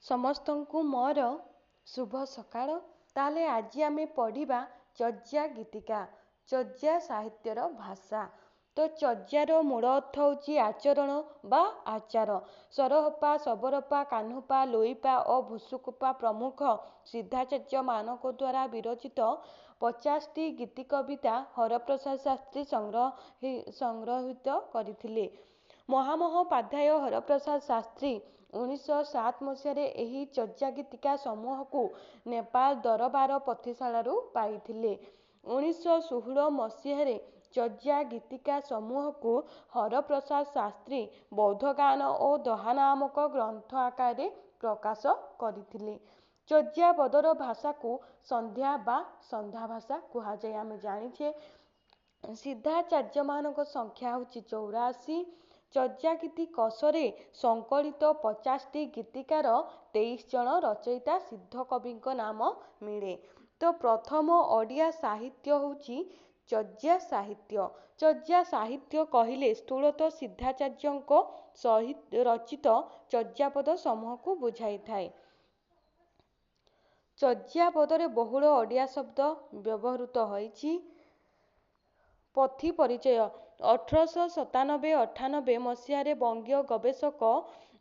ସମସ୍ତଙ୍କୁ ମୋର ଶୁଭ ସକାଳ। ତାହେଲେ ଆଜି ଆମେ ପଢ଼ିବା ଚର୍ଯ୍ୟା ଗୀତିକା। ଚର୍ଯ୍ୟା ସାହିତ୍ୟର ଭାଷା। ତ ଚର୍ଯ୍ୟାର ମୂଳ ଅର୍ଥ ହେଉଛି ଆଚରଣ ବା ଆଚାର। ସରହପା, ଶବରପା, କାହ୍ନୁପା, ଲୋଇପା ଓ ଭୁସୁକୁପା ପ୍ରମୁଖ ସିଦ୍ଧାଚାର୍ଯ୍ୟମାନଙ୍କ ଦ୍ୱାରା ବିରଚିତ 50ଟି ଗୀତିକବିତା ହରପ୍ରସାଦ ଶାସ୍ତ୍ରୀ ସଂଗ୍ରହିତ କରିଥିଲେ। ମହାମହୋପାଧ୍ୟାୟ ହରପ୍ରସାଦ ଶାସ୍ତ୍ରୀ 1907 ମସିହାରେ ଏହି ଚର୍ଯ୍ୟା ଗୀତିକା ସମୂହକୁ ନେପାଳ ଦରବାର ପୋଥିଶାଳାରୁ ପାଇଥିଲେ। 1916 ମସିହାରେ ଚର୍ଯ୍ୟା ଗୀତିକା ସମୂହକୁ ହରପ୍ରସାଦ ଶାସ୍ତ୍ରୀ ବୌଦ୍ଧଗାନ ଓ ଦୋହା ନାମକ ଗ୍ରନ୍ଥ ଆକାରରେ ପ୍ରକାଶ କରିଥିଲେ। ଚର୍ଯ୍ୟା ପଦର ଭାଷାକୁ ସନ୍ଧ୍ୟା ବା ସନ୍ଧ୍ୟା ଭାଷା କୁହାଯାଏ। ଆମେ ଜାଣିଛେ ସିଦ୍ଧାଚାର୍ଯ୍ୟମାନଙ୍କ ସଂଖ୍ୟା ହେଉଛି 84। ଚର୍ଯ୍ୟା ଗୀତି କୋଷରେ ସଂକଳିତ 50ଟି ଗୀତିକାର 23 ଜଣ ରଚୟିତା ସିଦ୍ଧ କବିଙ୍କ ନାମ ମିଳେ। ତ ପ୍ରଥମ ଓଡ଼ିଆ ସାହିତ୍ୟ ହେଉଛି ଚର୍ଯ୍ୟା ସାହିତ୍ୟ। ଚର୍ଯ୍ୟା ସାହିତ୍ୟ କହିଲେ ସ୍ଥୂଳତଃ ସିଦ୍ଧାଚାର୍ଯ୍ୟଙ୍କ ରଚିତ ଚର୍ଯ୍ୟାପଦ ସମୂହକୁ ବୁଝାଇଥାଏ। ଚର୍ଯ୍ୟା ପଦରେ ବହୁଳ ଓଡ଼ିଆ ଶବ୍ଦ ବ୍ୟବହୃତ ହୋଇଛି। ପୋଥି ପରିଚୟ। 1897-98 ମସିହାରେ ବଙ୍ଗୀୟ ଗବେଷକ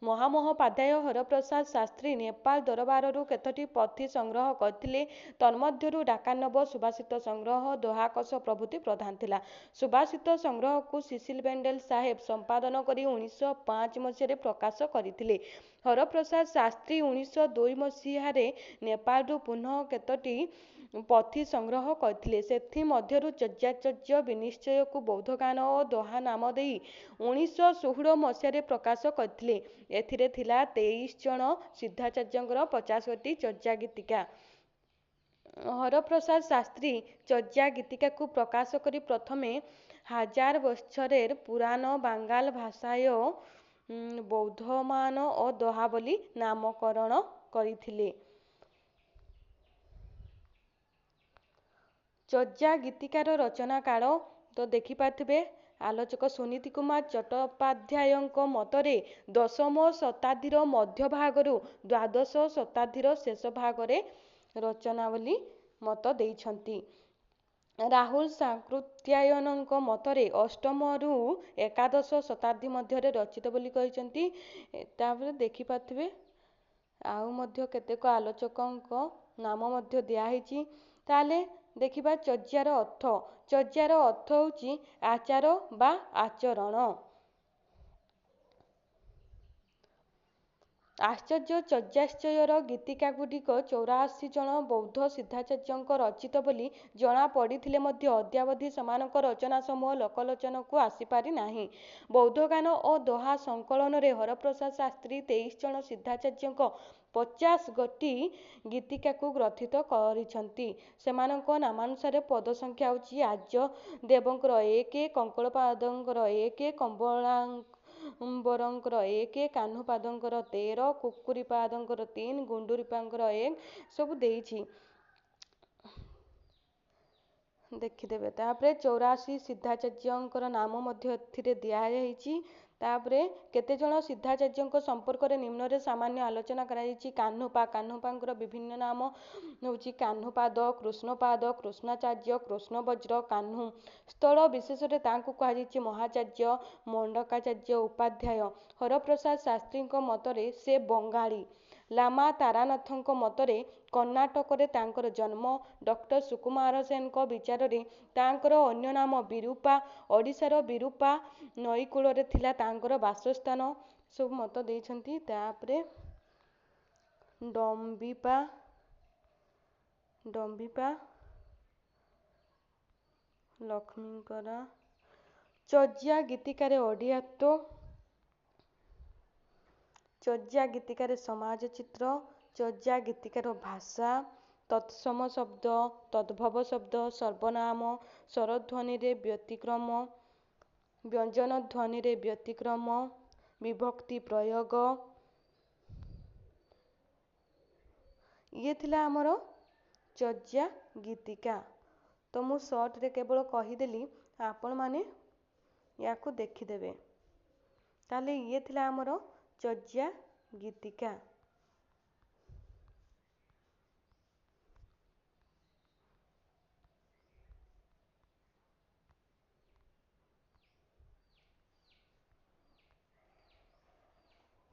ମହାମହୋପାଧ୍ୟାୟ ହରପ୍ରସାଦ ଶାସ୍ତ୍ରୀ ନେପାଳ ଦରବାରରୁ କେତୋଟି ପୋଥି ସଂଗ୍ରହ କରିଥିଲେ। ତନ୍ମଧ୍ୟରୁ ଡାକନବ, ସୁଭାଷିତ ସଂଗ୍ରହ, ଦୋହାକୋଷ ପ୍ରଭୃତି ପ୍ରଧାନ ଥିଲା। ସୁଭାଷିତ ସଂଗ୍ରହକୁ ସିସିଲ ବେଣ୍ଡେଲ ସାହେବ ସମ୍ପାଦନ କରି 1905 ମସିହାରେ ପ୍ରକାଶ କରିଥିଲେ। ହରପ୍ରସାଦ ଶାସ୍ତ୍ରୀ 1902 ମସିହାରେ ନେପାଳରୁ ପୁନଃ କେତୋଟି ପୋଥି ସଂଗ୍ରହ କରିଥିଲେ। ସେଥିମଧ୍ୟରୁ ଚର୍ଯ୍ୟାଚର୍ଯ୍ୟ ବିନିଶ୍ଚୟକୁ ବୌଦ୍ଧଗାନ ଓ ଦୋହା ନାମ ଦେଇ 1916 ମସିହାରେ ପ୍ରକାଶ କରିଥିଲେ। ଏଥିରେ ଥିଲା 23 ଜଣ ସିଦ୍ଧାଚାର୍ଯ୍ୟଙ୍କର 50ଟି ଚର୍ଯ୍ୟା ଗୀତିକା। ହରପ୍ରସାଦ ଶାସ୍ତ୍ରୀ ଚର୍ଯ୍ୟା ଗୀତିକାକୁ ପ୍ରକାଶ କରି ପ୍ରଥମେ ହାଜାର ବତ୍ସରେର ପୁରାଣ ବାଙ୍ଗାଲ ଭାଷାୟ ବୌଦ୍ଧମାନ ଓ ଦୋହା ବୋଲି ନାମକରଣ କରିଥିଲେ। ଚର୍ଯ୍ୟା ଗୀତିକାର ରଚନାକାଳ ତ ଦେଖିପାରୁଥିବେ। ଆଲୋଚକ ସୁନୀତି କୁମାର ଚଟ୍ଟୋପାଧ୍ୟାୟଙ୍କ ମତରେ ଦଶମ ଶତାବ୍ଦୀର ମଧ୍ୟଭାଗରୁ ଦ୍ୱାଦଶ ଶତାବ୍ଦୀର ଶେଷ ଭାଗରେ ରଚନା ବୋଲି ମତ ଦେଇଛନ୍ତି। ରାହୁଲ ସାଂକୃତ୍ୟାୟନଙ୍କ ମତରେ ଅଷ୍ଟମରୁ ଏକାଦଶ ଶତାବ୍ଦୀ ମଧ୍ୟରେ ରଚିତ ବୋଲି କହିଛନ୍ତି। ତାପରେ ଦେଖିପାରୁଥିବେ ଆଉ ମଧ୍ୟ କେତେକ ଆଲୋଚକଙ୍କ ନାମ ମଧ୍ୟ ଦିଆହେଇଛି। ତାହେଲେ ଦେଖିବା ଚର୍ଯ୍ୟାର ଅର୍ଥ। ଚର୍ଯ୍ୟାର ଅର୍ଥ ହେଉଛି ଆଚାର ବା ଆଚରଣ। ଆଶ୍ଚର୍ଯ୍ୟ ଚର୍ଯ୍ୟାଶ୍ଚୟର ଗୀତିକାଗୁଡ଼ିକ 84 ଜଣ ବୌଦ୍ଧ ସିଦ୍ଧାଚାର୍ଯ୍ୟଙ୍କ ରଚିତ ବୋଲି ଜଣାପଡ଼ିଥିଲେ ମଧ୍ୟ ଅଦ୍ୟାବଧି ସେମାନଙ୍କ ରଚନା ସମୂହ ଲୋକଲୋଚନକୁ ଆସିପାରି ନାହିଁ। ବୌଦ୍ଧଗାନ ଓ ଦୋହା ସଂକଳନରେ ହରପ୍ରସାଦ ଶାସ୍ତ୍ରୀ 23 ଜଣ ସିଦ୍ଧାଚାର୍ଯ୍ୟଙ୍କ 50 ଗୋଟି ଗୀତିକାକୁ ଗ୍ରଥିତ କରିଛନ୍ତି। ସେମାନଙ୍କ ନାମାନୁସାରେ ପଦ ସଂଖ୍ୟା ହେଉଛି ଆର୍ଯ୍ୟଦେବଙ୍କର 1, କଙ୍କଳପାଦଙ୍କର 1, କମ୍ବଳାମ୍ବରଙ୍କର 1, କାହ୍ନୁପାଦଙ୍କର 13, କୁକୁରିପାଦଙ୍କର 3, ଗୁଣ୍ଡୁରିପାଙ୍କର 1 ସବୁ ଦେଇଛି ଦେଖିଦେବେ। ତାପରେ 84 ସିଦ୍ଧାଚାର୍ଯ୍ୟଙ୍କର ନାମ ମଧ୍ୟ ଏଥିରେ ଦିଆଯାଇଛି। ତାପରେ କେତେଜଣ ସିଦ୍ଧାଚାର୍ଯ୍ୟଙ୍କ ସମ୍ପର୍କରେ ନିମ୍ନରେ ସାମାନ୍ୟ ଆଲୋଚନା କରାଯାଇଛି। କାହ୍ନୁପା। କାହ୍ନୁପାଙ୍କର ବିଭିନ୍ନ ନାମ ହେଉଛି କାହ୍ନୁପାଦ, କୃଷ୍ଣପାଦ, କୃଷ୍ଣାଚାର୍ଯ୍ୟ, କୃଷ୍ଣବଜ୍ର, କାହ୍ନୁ। ସ୍ଥଳ ବିଶେଷରେ ତାଙ୍କୁ କୁହାଯାଇଛି ମହାଚାର୍ଯ୍ୟ, ମଣ୍ଡକାଚାର୍ଯ୍ୟ, ଉପାଧ୍ୟାୟ। ହରପ୍ରସାଦ ଶାସ୍ତ୍ରୀଙ୍କ ମତରେ ସେ ବଙ୍ଗାଳୀ। ଲାମା ତାରାନାଥଙ୍କ ମତରେ କର୍ଣ୍ଣାଟକରେ ତାଙ୍କର ଜନ୍ମ। ଡକ୍ଟର ସୁକୁମାର ସେନଙ୍କ ବିଚାରରେ ତାଙ୍କର ଅନ୍ୟ ନାମ ବିରୂପା। ଓଡ଼ିଶାର ବିରୂପା ନଈକୂଳରେ ଥିଲା ତାଙ୍କର ବାସସ୍ଥାନ ସବୁ ମତ ଦେଇଛନ୍ତି। ତାପରେ ଡମ୍ବିପା ଲକ୍ଷ୍ମୀଙ୍କର। ଚର୍ଯ୍ୟା ଗୀତିକାରେ ଓଡ଼ିଆତ୍ୱ। ଚର୍ଯ୍ୟା ଗୀତିକାରେ ସମାଜ ଚିତ୍ର। ଚର୍ଯ୍ୟା ଗୀତିକାର ଭାଷା। ତତ୍ସମ ଶବ୍ଦ, ତଦ୍ଭବ ଶବ୍ଦ, ସର୍ବନାମ, ସ୍ୱରଧ୍ୱନିରେ ବ୍ୟତିକ୍ରମ, ବ୍ୟଞ୍ଜନ ଧ୍ୱନିରେ ବ୍ୟତିକ୍ରମ, ବିଭକ୍ତି ପ୍ରୟୋଗ। ଇଏ ଥିଲା ଆମର ଚର୍ଯ୍ୟା ଗୀତିକା। ତ ମୁଁ ସର୍ଟରେ କେବଳ କହିଦେଲି, ଆପଣମାନେ ୟାକୁ ଦେଖିଦେବେ। ତାହେଲେ ଇଏ ଥିଲା ଆମର ଚର୍ଯ୍ୟା ଗୀତିକା।